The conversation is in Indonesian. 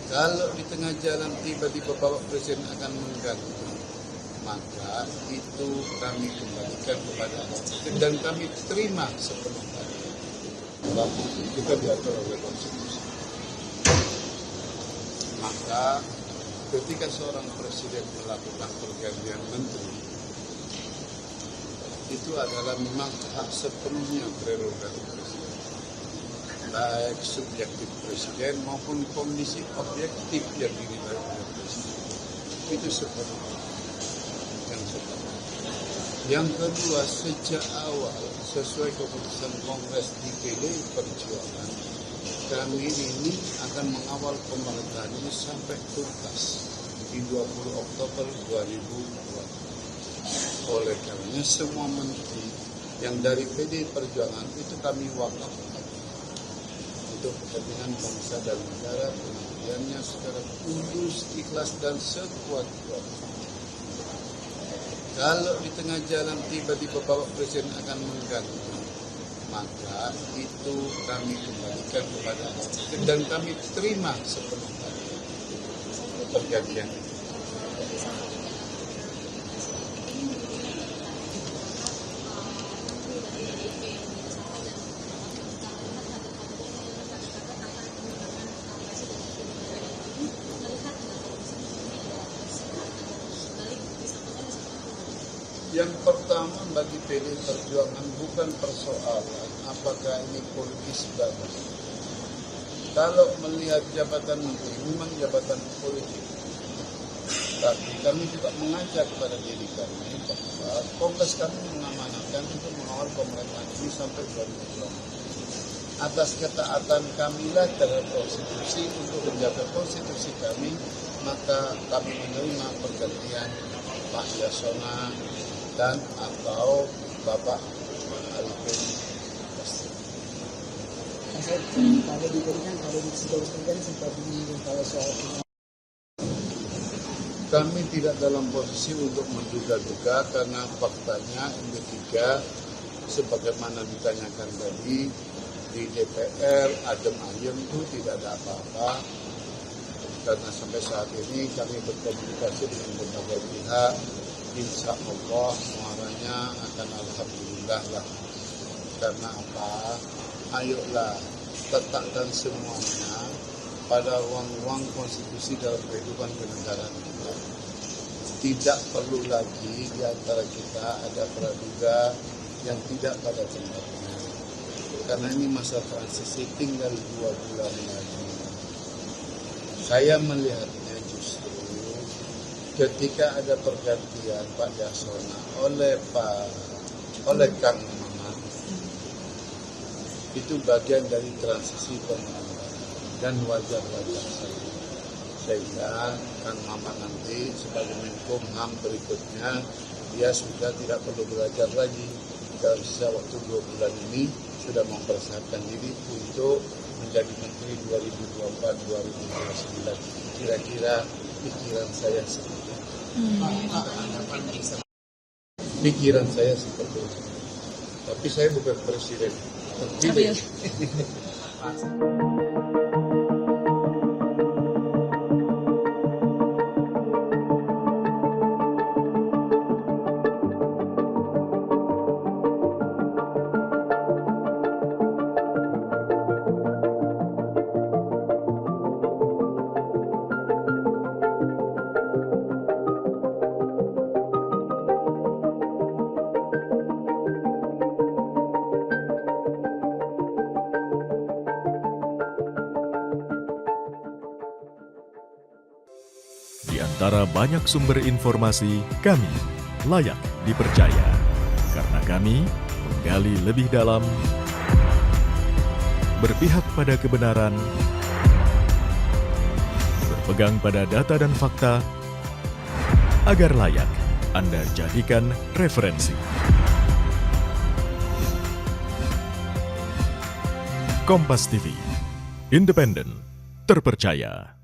Kalau di tengah jalan tiba-tiba Bapak Presiden akan mengganggu, maka itu kami kembalikan kepada dan kami terima sepenuhnya. Kita diatur oleh konstitusi. Maka ketika seorang presiden melakukan pergantian menteri, itu adalah memang hak sepenuhnya prerogatif presiden. Baik subjektif presiden maupun kondisi objektif yang dinilai oleh presiden. Itu sepenuhnya. Yang kedua, sejak awal sesuai keputusan Kongres di PD Perjuangan, kami ini akan mengawal pemerintahan ini sampai tuntas di 20 Oktober 2020. Oleh karena semua menteri yang dari PD Perjuangan itu kami wakafkan untuk kepentingan bangsa dan negara, pengabdiannya secara tulus, ikhlas dan sekuat-kuatnya. Kalau di tengah jalan tiba-tiba Bapak Presiden akan mengganggu, maka itu kami kembalikan kepada dan kami terima sepenuhnya pergantian itu. Yang pertama bagi PD Perjuangan bukan persoalan apakah ini politis banget. Kalau melihat jabatan menteri memang jabatan politik, tapi kami juga mengajak kepada diri kami bahwa Kongres kami mengamanatkan untuk mengawal pemerintahan ini sampai 2020. Atas ketaatan kamilah terhadap konstitusi untuk menjaga konstitusi kami, maka kami menerima pergantian Pak Yasona dan atau Bapak Alvin Castro. Kalau diberikan, kalau disebutkan sempat bingung kalau soal ini. Kami tidak dalam posisi untuk menduga-duga karena faktanya Md3 sebagaimana ditanyakan tadi di DPR adem ayem itu tidak ada apa-apa karena sampai saat ini kami berkomunikasi dengan berbagai pihak. Insya Allah muaranya akan alhamdulillah lah. Karena apa? Ayolah letakkan semuanya pada ruang-ruang konstitusi dalam kehidupan kenegaraan kita. Tidak perlu lagi di antara kita ada praduga yang tidak pada tempatnya. Karena ini masa transisi tinggal 2 bulan lagi. Saya melihatnya justru ketika ada pergantian Pak Yasona oleh Kang Maman, itu bagian dari transisi pemerintahan dan wajar-wajar saja. Sehingga Kang Maman nanti sebagai Menkumham berikutnya dia sudah tidak perlu belajar lagi. Dalam sisa waktu 2 bulan ini sudah mempersiapkan diri untuk menjadi Menteri 2024-2029. Kira-kira pikiran saya seperti itu. Pikiran saya seperti itu. Tapi saya bukan presiden. Terpilih. Di antara banyak sumber informasi, kami layak dipercaya. Karena kami menggali lebih dalam, berpihak pada kebenaran, berpegang pada data dan fakta, agar layak Anda jadikan referensi. Kompas TV, independen, terpercaya.